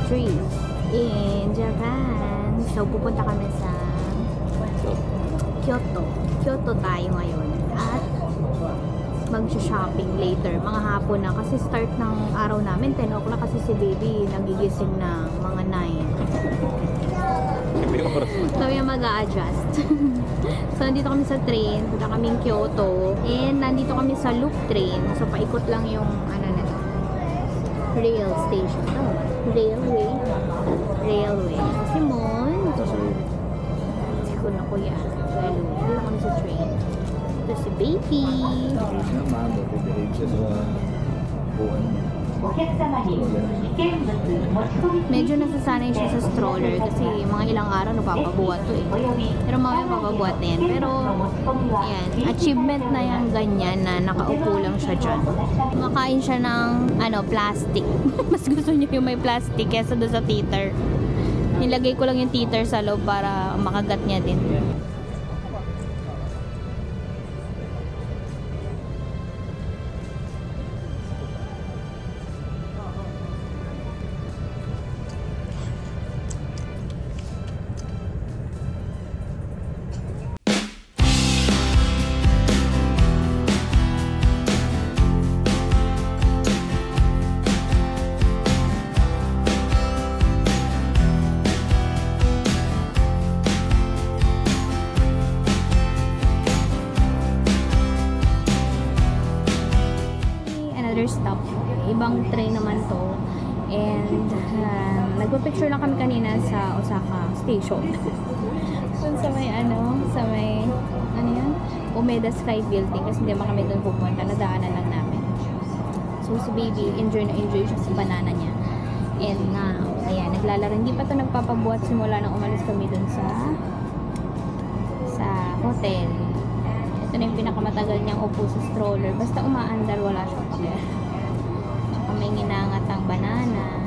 tree in Japan. So, pupunta kami sa Kyoto. Kyoto tayo ngayon. At mag-shopping later. Mga hapon na. Kasi start ng araw namin, 10 o'clock kasi si baby nagigising na mga 9. So, yung mag-a-adjust. So, nandito kami sa train. Punta kaming Kyoto. And, nandito kami sa loop train. So, paikot lang yung, ano na to, rail station. Oh, railway. Railway. Kasi mon. Ito sa, hindi ko na kuya. Railway. Dito kami sa train. Ito si baby. Medyo nasasanay siya sa stroller kasi mga ilang araw napapabuhat to eh. Pero mamaya papabuhat na yan. Pero, ayan, achievement na yan ganyan na nakaupo lang siya dyan. Makain siya ng, plastic. Mas gusto niya yung may plastic kesa doon sa teeter. Nilagay ko lang yung teeter sa loob para makagat niya din. Stop. Ibang train naman to. And nagpa-picture lang kami kanina sa Osaka Station. Doon sa may yan? Umeda Sky Building. Kasi hindi naman kami doon pupunta. Nadaanan lang namin. So si baby, enjoy na enjoy siya sa banana niya. And now, ayan, naglalaro. Hindi pa to nagpapabuhat simula nang umalis kami doon sa hotel. Ito na yung pinakamatagal niyang upo sa stroller. Basta umaandar, wala siyang pake. Tsaka may nginangat ang banana.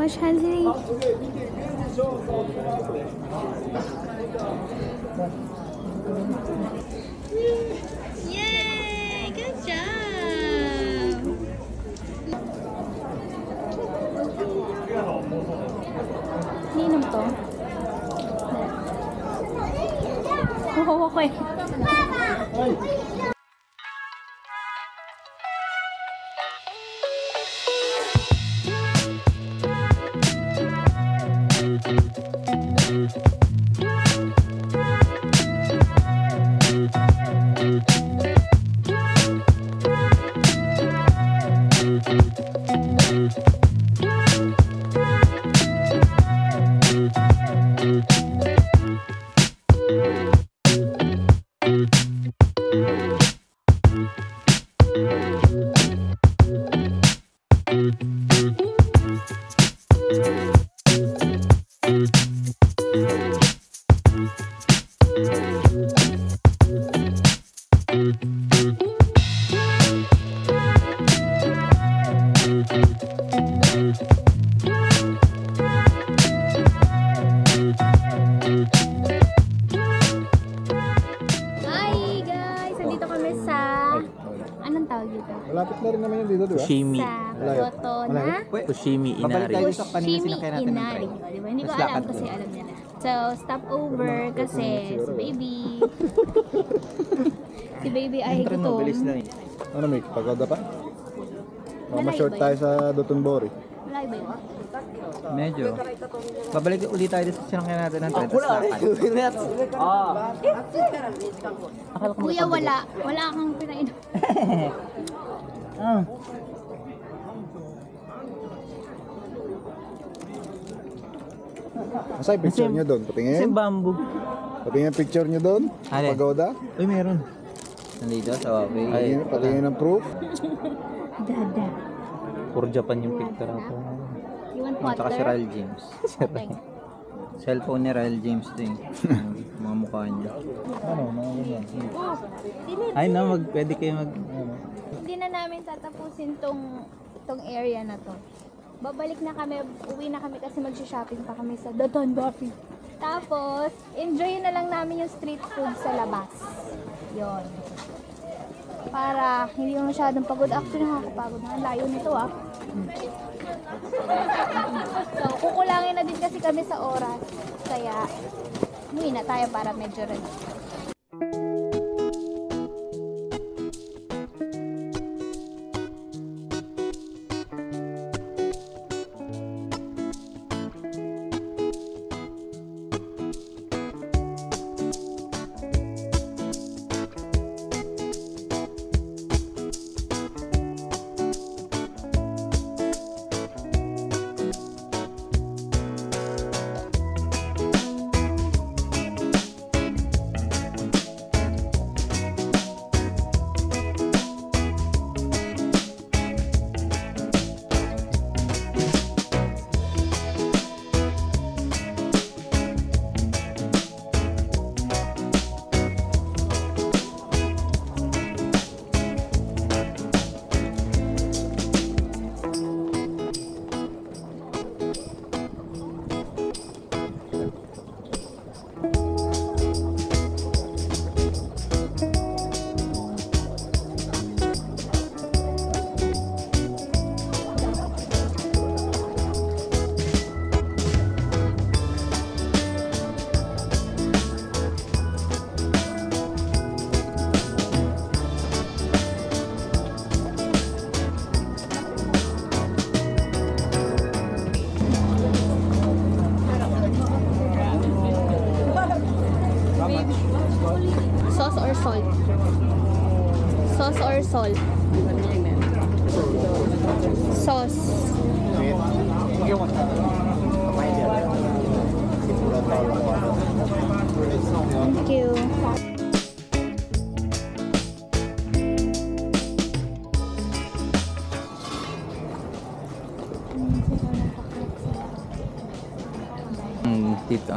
Wash hands, Lily. Yay! Good job! Ninom to? Kuhawa ko eh. Malapit na rin naman yun dito, di ba? Fushimi. Sa Kyoto na Fushimi Inari. Fushimi Inari. Diba? Hindi ko alam kasi alam nila. So, stop over kasi si baby. Si baby ay gutom. Ano, may pagoda pa? Ma-short tayo sa Dotonbori. Wala ba yun? Medyo. Babalik ulit tayo dito sa sinangyan natin ng 30 Akala ko Kuya, wala. Wala kang pinainom. Ah. Asa yung picture nyo doon? Kasi Patingin? bamboo. Patingin yung picture nyo doon? Alin? Pagoda? Uy, meron. Nandito sa Wabi. Patingin ng proof? Dada. Puro Japan yung picture ako. You want At saka si water? Ryle James. Okay. Cellphone ni Ryle James to eh. Mga mukha niya. Ano? Mga ganyan. Oh, delete. Ay na, pwede kayo Hindi na namin tatapusin tong area na to. Babalik na kami, uwi na kami kasi mag-shopping pa kami sa Doton Coffee. Tapos, enjoy na lang namin yung street food sa labas. Yon. Para hindi mo masyadong pagod. Actually, nakakapagod na. Ang layo nito ah. So, kukulangin na din kasi kami sa oras. Kaya, umuwi na tayo para medyo rin. Sauce or salt? Sauce or salt? Sauce. Thank you. Dito.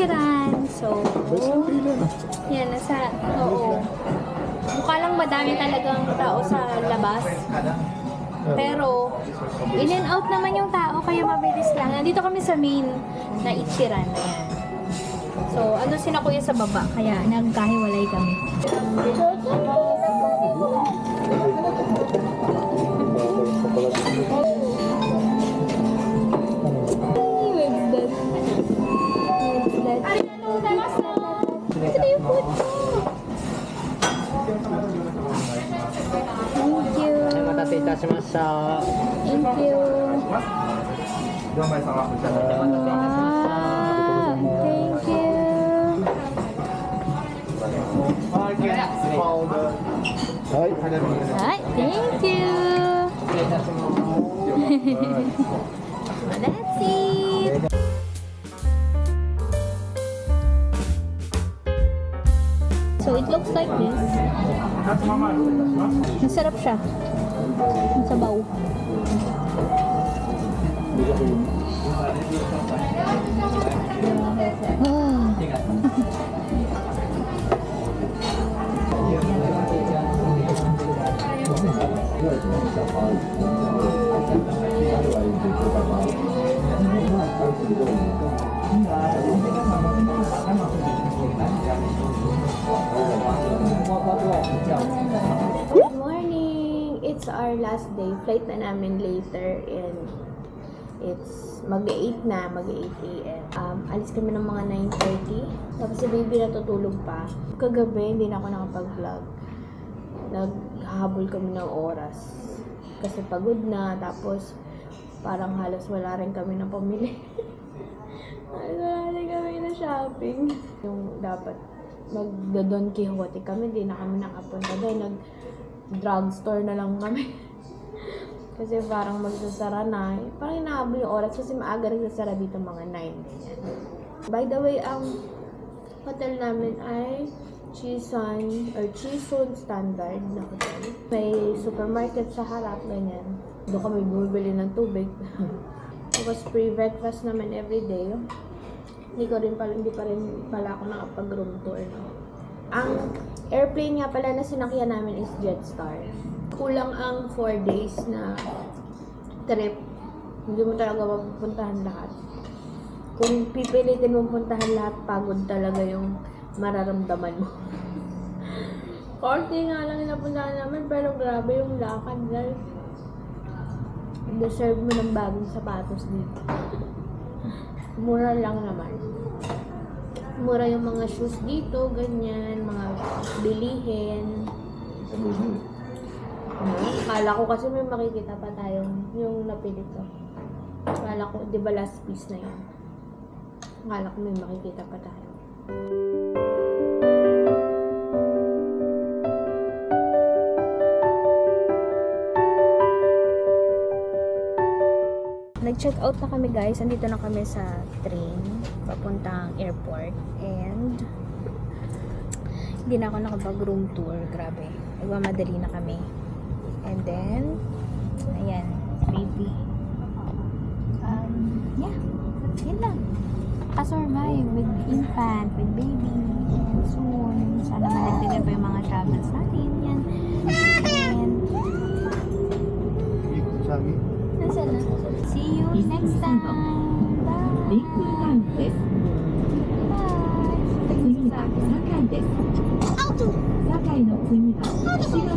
Ichiran. So, yan, oo. Mukha lang madami talagang tao sa labas. Pero, in and out naman yung tao, kaya mabilis lang. Nandito kami sa main na Ichiran. Ayan. So, ano sina kuya sa baba, kaya nagkahiwalay kami. Ito yung food ko. Thank you. Thank you. Wow, thank you. Hi. Hi, thank you. That's it. So it looks like this. Masarap siya. Masabaw. Good morning! It's our last day. Flight na namin later and it's mag-8 na, mag-8 a.m. Alis kami ng mga 9:30. Tapos si baby natutulog pa. Kagabi, hindi na ako nakapag-vlog. Naghahabol kami ng oras. Kasi pagod na, tapos parang halos wala rin kami na pamili. Wala rin kami na shopping. Yung dapat mag-Don Quixote kami, di na kami nakapunta doon. Nag-drugstore na lang kami. Kasi parang magsasara na. Parang inahabol yung oras kasi maaga rin sasara dito mga 9. Ganyan. By the way, ang hotel namin ay Chison Standard na hotel. May supermarket sa harap, ganyan. Doon kami bumibili ng tubig. Tapos free breakfast naman everyday. Hindi pa rin pala ako nakapag-room tour. No? Ang airplane nga pala na sinakyan namin is Jetstar. Kulang ang 4 days na trip. Hindi mo talaga mapupuntahan lahat. Kung pipilitin mo puntahan lahat, pagod talaga yung mararamdaman mo. Korte nga lang napuntahan namin, pero grabe yung lakad, guys. Deserve mo ng bagong sapatos dito. Mura lang naman. Mura yung mga shoes dito, ganyan, mga bilihin. Kala ko kasi may makikita pa tayong yung napili ko. Kala ko, di ba last piece na yun? Kala ko may makikita pa tayo. Nag-check out na kami, guys. Andito na kami sa train papuntang airport and hindi na ako nakapag-room tour. Grabe. Nagmamadali na kami. And then ayan, baby. Yeah. Yun lang. Kasurvive with infant, with baby. And soon, sana malagdagan pa yung mga travels natin. Yan. And nasa na? See you next time. Bye. Bye. 次は堺です。堺の次は滋賀